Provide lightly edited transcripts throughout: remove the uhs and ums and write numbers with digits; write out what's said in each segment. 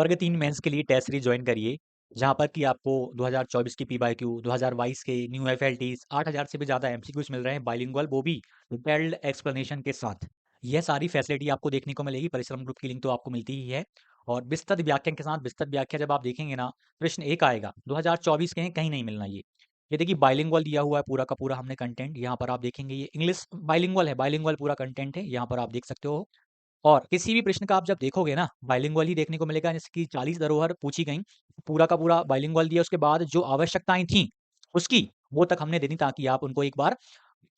वर्ग 3 मेंस के लिए टेस्ट सीरीज ज्वाइन करिए, जहां पर कि आपको 2024 की पीवाईक्यू, 2022 के न्यू एफएलटीज, 8000 से भी ज़्यादा एमसीक्यूज मिल रहे हैं बाइलिंगुअल, वो भी डिटेल्ड एक्सप्लेनेशन के साथ। यह सारी फैसिलिटी आपको देखने को मिलेगी। परिश्रम ग्रुप की लिंक तो आपको मिलती ही है। और विस्तृत व्याख्यान के साथ, विस्तृत व्याख्या जब आप देखेंगे ना, प्रश्न एक आएगा 2024 के हैं, कहीं नहीं मिलना ये देखिए बाइलिंगुअल दिया हुआ है पूरा का पूरा हमने कंटेंट। यहाँ पर आप देखेंगे ये इंग्लिश बाइलिंगुअल है, बाइलिंगुअल पूरा कंटेंट है, यहाँ पर आप देख सकते हो। और किसी भी प्रश्न का आप जब देखोगे ना, बाइलिंगुअल ही देखने को मिलेगा। जैसे कि 40 धरोहर पूछी गई, पूरा का पूरा बाइलिंगुअल दिया, उसके बाद जो आवश्यकताएं थी उसकी, वो तक हमने दे दी, ताकि आप उनको एक बार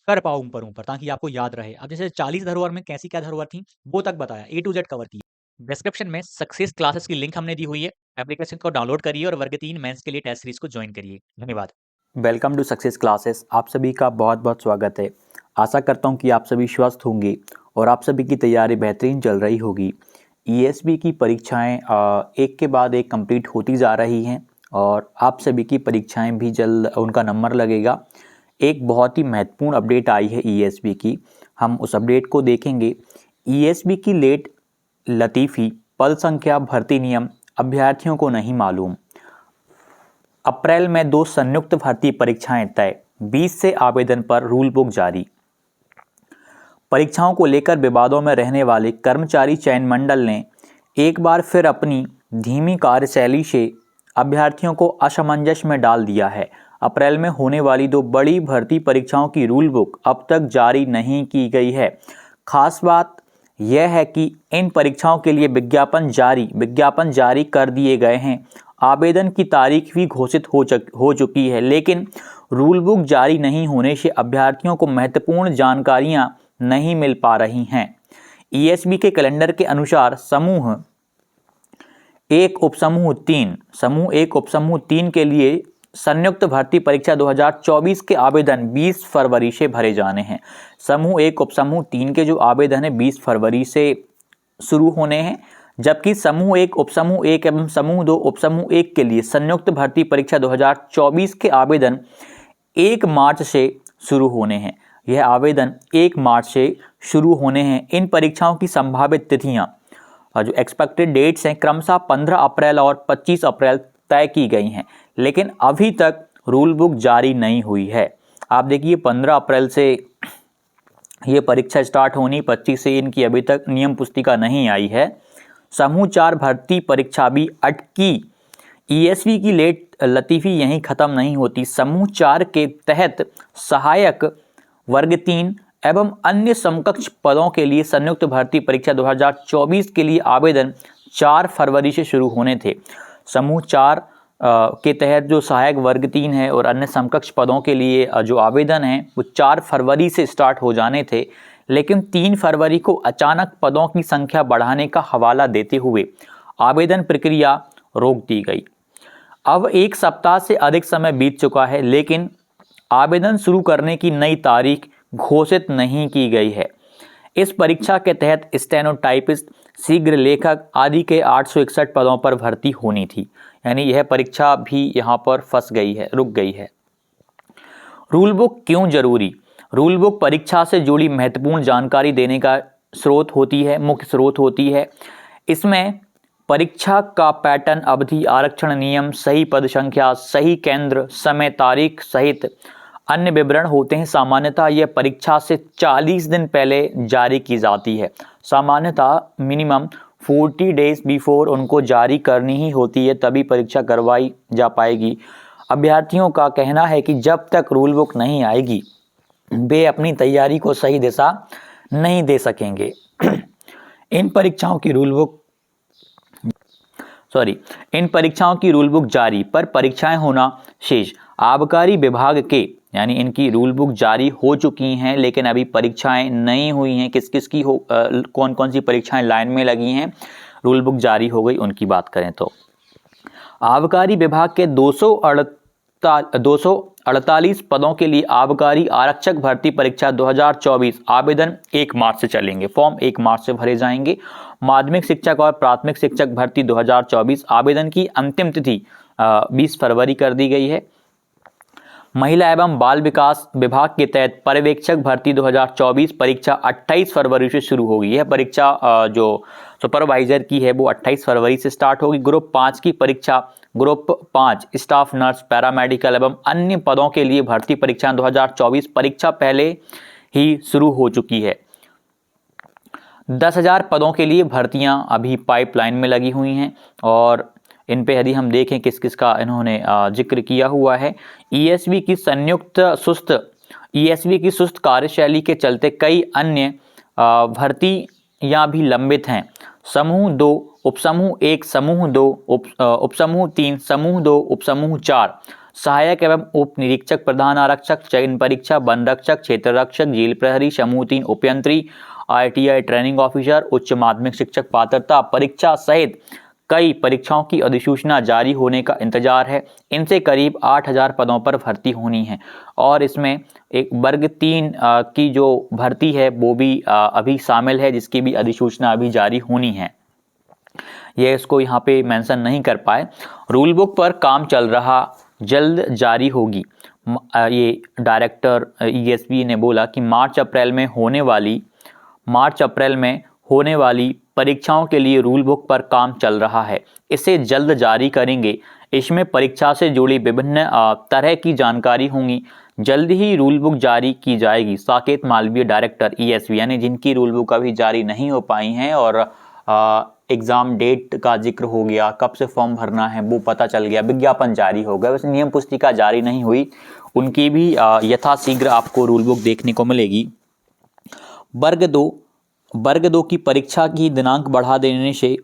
कर पाओ ऊपर ऊपर, ताकि आपको याद रहे। अब जैसे 40 धरोहर में कैसी क्या धरोहर थी वो तक बताया, ए टू जेड कवर किया। डिस्क्रिप्शन में सक्सेस क्लासेस की लिंक हमने दी हुई है। एप्लीकेशन को डाउनलोड करिए और वर्ग 3 मेंस के लिए टेस्ट सीरीज को ज्वाइन करिए। धन्यवाद। Welcome to success classes. आप सभी का बहुत बहुत स्वागत है। आशा करता हूं कि आप सभी स्वस्थ होंगे और आप सभी की तैयारी बेहतरीन चल रही होगी। ईएसबी की परीक्षाएं एक के बाद एक कंप्लीट होती जा रही हैं और आप सभी की परीक्षाएं भी जल्द उनका नंबर लगेगा। एक बहुत ही महत्वपूर्ण अपडेट आई है ईएसबी की, हम उस अपडेट को देखेंगे। ईएसबी की लेट लतीफ़ी पद संख्या भर्ती नियम अभ्यर्थियों को नहीं मालूम। अप्रैल में 2 संयुक्त भर्ती परीक्षाएं तय, 20 से आवेदन पर रूल बुक जारी। परीक्षाओं को लेकर विवादों में रहने वाले कर्मचारी चयन मंडल ने एक बार फिर अपनी धीमी कार्यशैली से अभ्यर्थियों को असमंजस में डाल दिया है। अप्रैल में होने वाली 2 बड़ी भर्ती परीक्षाओं की रूल बुक अब तक जारी नहीं की गई है। खास बात यह है कि इन परीक्षाओं के लिए विज्ञापन जारी कर दिए गए हैं। आवेदन की तारीख भी घोषित हो चुकी है, लेकिन रूल बुक जारी नहीं होने से अभ्यर्थियों को महत्वपूर्ण जानकारियां नहीं मिल पा रही हैं। ईएसबी के कैलेंडर के अनुसार समूह 1 उपसमूह 3 के लिए संयुक्त भर्ती परीक्षा 2024 के आवेदन 20 फरवरी से भरे जाने हैं। समूह 1 उपसमूह 3 के जो आवेदन है 20 फरवरी से शुरू होने हैं, जबकि समूह 1 उपसमूह 1 एवं समूह 2 उपसमूह 1 के लिए संयुक्त भर्ती परीक्षा 2024 के आवेदन 1 मार्च से शुरू होने हैं। यह आवेदन 1 मार्च से शुरू होने हैं। इन परीक्षाओं की संभावित तिथियां और जो एक्सपेक्टेड डेट्स हैं क्रमशः 15 अप्रैल और 25 अप्रैल तय की गई हैं, लेकिन अभी तक रूल बुक जारी नहीं हुई है। आप देखिए 15 अप्रैल से ये परीक्षा स्टार्ट होनी, 25 से इनकी अभी तक नियम पुस्तिका नहीं आई है। समूह 4 भर्ती परीक्षा भी अटकी। ईएसबी की लेट लतीफ़ी यहीं ख़त्म नहीं होती। समूह 4 के तहत सहायक वर्ग 3 एवं अन्य समकक्ष पदों के लिए संयुक्त भर्ती परीक्षा 2024 के लिए आवेदन 4 फरवरी से शुरू होने थे। समूह 4 के तहत जो सहायक वर्ग 3 है और अन्य समकक्ष पदों के लिए जो आवेदन है वो 4 फरवरी से स्टार्ट हो जाने थे, लेकिन 3 फरवरी को अचानक पदों की संख्या बढ़ाने का हवाला देते हुए आवेदन प्रक्रिया रोक दी गई। अब 1 सप्ताह से अधिक समय बीत चुका है, लेकिन आवेदन शुरू करने की नई तारीख घोषित नहीं की गई है। इस परीक्षा के तहत स्टेनोटाइपिस्ट, शीघ्र लेखक आदि के 861 पदों पर भर्ती होनी थी, यानी यह परीक्षा भी यहाँ पर फंस गई है, रुक गई है। रूल बुक क्यों जरूरी? रूल बुक परीक्षा से जुड़ी महत्वपूर्ण जानकारी देने का मुख्य स्रोत होती है। इसमें परीक्षा का पैटर्न, अवधि, आरक्षण नियम, सही पद संख्या, सही केंद्र, समय, तारीख सहित अन्य विवरण होते हैं। सामान्यतः यह परीक्षा से 40 दिन पहले जारी की जाती है। सामान्यतः मिनिमम 40 डेज बिफोर उनको जारी करनी ही होती है, तभी परीक्षा करवाई जा पाएगी। अभ्यर्थियों का कहना है कि जब तक रूल बुक नहीं आएगी वे अपनी तैयारी को सही दिशा नहीं दे सकेंगे। इन परीक्षाओं की रूल बुक जारी पर परीक्षाएं होना शेष। आबकारी विभाग के, यानी इनकी रूल बुक जारी हो चुकी हैं लेकिन अभी परीक्षाएं नहीं हुई हैं। किस किस की कौन कौन सी परीक्षाएं लाइन में लगी हैं, रूल बुक जारी हो गई, उनकी बात करें तो आबकारी विभाग के 248 पदों के लिए आबकारी आरक्षक भर्ती परीक्षा 2024 आवेदन 1 मार्च से चलेंगे। फॉर्म 1 मार्च से भरे जाएंगे। माध्यमिक शिक्षक और प्राथमिक शिक्षक भर्ती 2024 आवेदन की अंतिम तिथि 20 फरवरी कर दी गई है। महिला एवं बाल विकास विभाग के तहत पर्यवेक्षक भर्ती 2024 परीक्षा 28 फरवरी से शुरू होगी। यह परीक्षा जो सुपरवाइजर की है वो 28 फरवरी से स्टार्ट होगी। ग्रुप 5 की परीक्षा, ग्रुप 5 स्टाफ नर्स, पैरामेडिकल एवं अन्य पदों के लिए भर्ती परीक्षा 2024 परीक्षा पहले ही शुरू हो चुकी है। 10,000 पदों के लिए भर्तियां अभी पाइपलाइन में लगी हुई हैं और इन पे यदि हम देखें किस किस का इन्होंने जिक्र किया हुआ है। ईएसवी की सुस्त कार्यशैली के चलते कई अन्य भर्तियां भी लंबित हैं। समूह 2, उपसमूह 1, समूह 2, उपसमूह 3, समूह 2, उपसमूह 4, सहायक एवं उप निरीक्षक, प्रधान आरक्षक, चयन परीक्षा, वन रक्षक, क्षेत्र रक्षक, जेल प्रहरी, समूह 3 उपयंत्री, ITI ट्रेनिंग ऑफिसर, उच्च माध्यमिक शिक्षक पात्रता परीक्षा सहित कई परीक्षाओं की अधिसूचना जारी होने का इंतजार है। इनसे करीब 8,000 पदों पर भर्ती होनी है और इसमें एक वर्ग 3 की जो भर्ती है वो भी अभी शामिल है, जिसकी भी अधिसूचना अभी जारी होनी है। ये इसको यहाँ पे मेंशन नहीं कर पाए। रूल बुक पर काम चल रहा, जल्द जारी होगी। ये डायरेक्टर ESV ने बोला कि मार्च अप्रैल में होने वाली परीक्षाओं के लिए रूल बुक पर काम चल रहा है, इसे जल्द जारी करेंगे। इसमें परीक्षा से जुड़ी विभिन्न तरह की जानकारी होंगी। जल्द ही रूल बुक जारी की जाएगी। साकेत मालवीय, डायरेक्टर ESV, यानी जिनकी रूल बुक अभी जारी नहीं हो पाई हैं और एग्ज़ाम डेट का जिक्र हो गया, कब से फॉर्म भरना है वो पता चल गया, विज्ञापन जारी हो गया, वैसे नियम पुस्तिका जारी नहीं हुई, उनकी भी यथाशीघ्र आपको रूल बुक देखने को मिलेगी। वर्ग 2 की परीक्षा की दिनांक बढ़ा देने से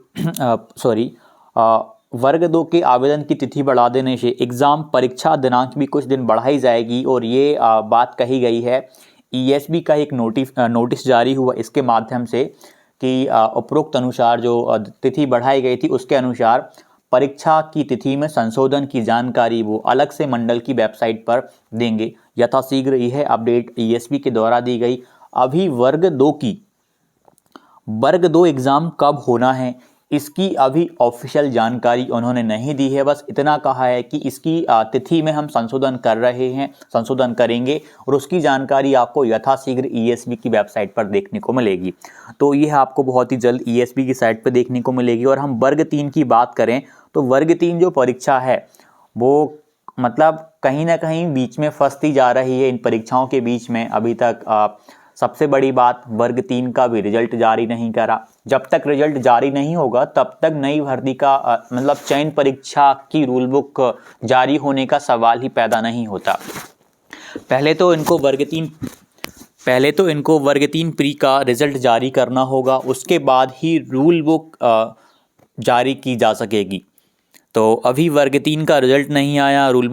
वर्ग 2 के आवेदन की तिथि बढ़ा देने से एग्ज़ाम परीक्षा दिनांक भी कुछ दिन बढ़ाई जाएगी और ये बात कही गई है। ESB का एक नोटिस जारी हुआ इसके माध्यम से कि उपरोक्त अनुसार जो तिथि बढ़ाई गई थी उसके अनुसार परीक्षा की तिथि में संशोधन की जानकारी वो अलग से मंडल की वेबसाइट पर देंगे। यथाशीघ्र यह अपडेट ESB के द्वारा दी गई। अभी वर्ग 2 एग्ज़ाम कब होना है इसकी अभी ऑफिशियल जानकारी उन्होंने नहीं दी है। बस इतना कहा है कि इसकी तिथि में हम संशोधन करेंगे और उसकी जानकारी आपको यथाशीघ्र ESB की वेबसाइट पर देखने को मिलेगी। तो यह आपको बहुत ही जल्द ESB की साइट पर देखने को मिलेगी। और हम वर्ग 3 की बात करें तो वर्ग 3 जो परीक्षा है वो मतलब कहीं ना कहीं बीच में फंसती जा रही है इन परीक्षाओं के बीच में। अभी तक सबसे बड़ी बात, वर्ग 3 का भी रिजल्ट जारी नहीं करा। जब तक रिजल्ट जारी नहीं होगा तब तक नई भर्ती का मतलब चयन परीक्षा की रूल बुक जारी होने का सवाल ही पैदा नहीं होता। पहले तो इनको वर्ग 3 प्री का रिजल्ट जारी करना होगा, उसके बाद ही रूल बुक जारी की जा सकेगी। तो अभी वर्ग 3 का रिजल्ट नहीं आया, रूल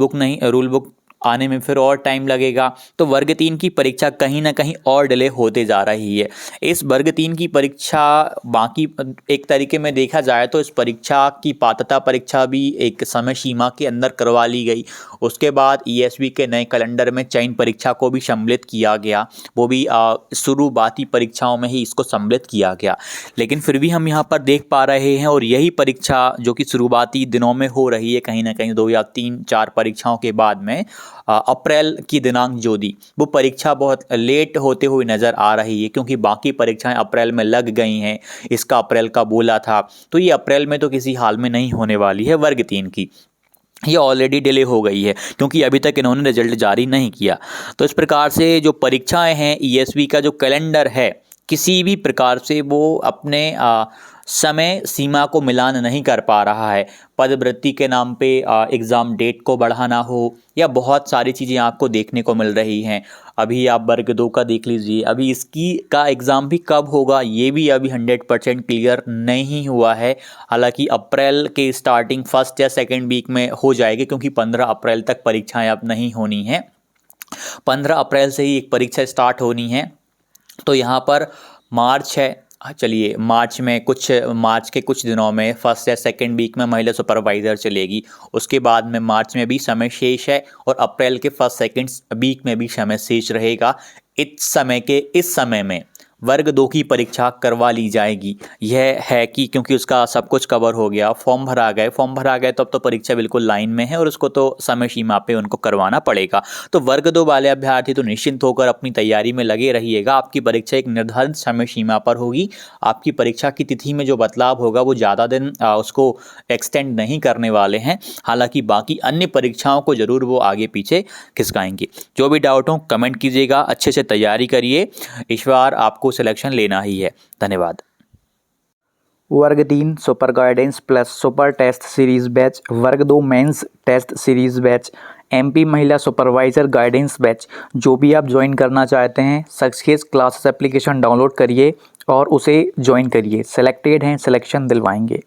बुक आने में फिर और टाइम लगेगा। तो वर्ग 3 की परीक्षा कहीं ना कहीं और डिले होते जा रही है। इस वर्ग 3 की परीक्षा बाकी एक तरीके में देखा जाए तो इस परीक्षा की पात्रता परीक्षा भी एक समय सीमा के अंदर करवा ली गई। उसके बाद ESB के नए कैलेंडर में चयन परीक्षा को भी सम्मिलित किया गया, वो भी शुरुआती परीक्षाओं में ही इसको सम्मिलित किया गया। लेकिन फिर भी हम यहाँ पर देख पा रहे हैं और यही परीक्षा जो कि शुरुआती दिनों में हो रही है, कहीं ना कहीं 2 या 3-4 परीक्षाओं के बाद में अप्रैल की दिनांक जो दी वो परीक्षा बहुत लेट होते हुए नज़र आ रही है, क्योंकि बाकी परीक्षाएं अप्रैल में लग गई हैं। इसका अप्रैल का बोला था, तो ये अप्रैल में तो किसी हाल में नहीं होने वाली है। वर्ग 3 की ये ऑलरेडी डिले हो गई है क्योंकि अभी तक इन्होंने रिजल्ट जारी नहीं किया। तो इस प्रकार से जो परीक्षाएं हैं, ESB का जो कैलेंडर है किसी भी प्रकार से वो अपने समय सीमा को मिलान नहीं कर पा रहा है। पदवृत्ति के नाम पे एग्ज़ाम डेट को बढ़ाना हो या बहुत सारी चीज़ें आपको देखने को मिल रही हैं। अभी आप वर्ग 2 का देख लीजिए, अभी इसकी का एग्ज़ाम भी कब होगा ये भी अभी 100% क्लियर नहीं हुआ है। हालांकि अप्रैल के स्टार्टिंग फर्स्ट या सेकेंड वीक में हो जाएगी, क्योंकि 15 अप्रैल तक परीक्षाएं अब नहीं होनी हैं। 15 अप्रैल से ही एक परीक्षा स्टार्ट होनी है। तो यहाँ पर मार्च है, चलिए मार्च के कुछ दिनों में फर्स्ट या सेकेंड वीक में महिला सुपरवाइज़र चलेगी। उसके बाद में मार्च में भी समय शेष है और अप्रैल के फर्स्ट सेकेंड वीक में भी समय शेष रहेगा। इस समय में वर्ग 2 की परीक्षा करवा ली जाएगी। यह है कि क्योंकि उसका सब कुछ कवर हो गया, फॉर्म भरा गए तो अब तो परीक्षा बिल्कुल लाइन में है और उसको तो समय सीमा पे उनको करवाना पड़ेगा। तो वर्ग 2 वाले अभ्यर्थी तो निश्चिंत होकर अपनी तैयारी में लगे रहिएगा। आपकी परीक्षा एक निर्धारित समय सीमा पर होगी। आपकी परीक्षा की तिथि में जो बदलाव होगा वो ज़्यादा दिन उसको एक्सटेंड नहीं करने वाले हैं। हालांकि बाकी अन्य परीक्षाओं को ज़रूर वो आगे पीछे खिसकाएंगे। जो भी डाउट हो कमेंट कीजिएगा, अच्छे से तैयारी करिए, इस बार आपको सिलेक्शन लेना ही है। धन्यवाद। वर्ग 3 super guidance plus super test series batch, वर्ग 2 mains test series batch, MP महिला सुपरवाइजर गाइडेंस बैच, जो भी आप ज्वाइन करना चाहते हैं सक्सेस क्लासेस एप्लीकेशन डाउनलोड करिए और उसे ज्वाइन करिए। सेलेक्टेड हैं, सिलेक्शन दिलवाएंगे।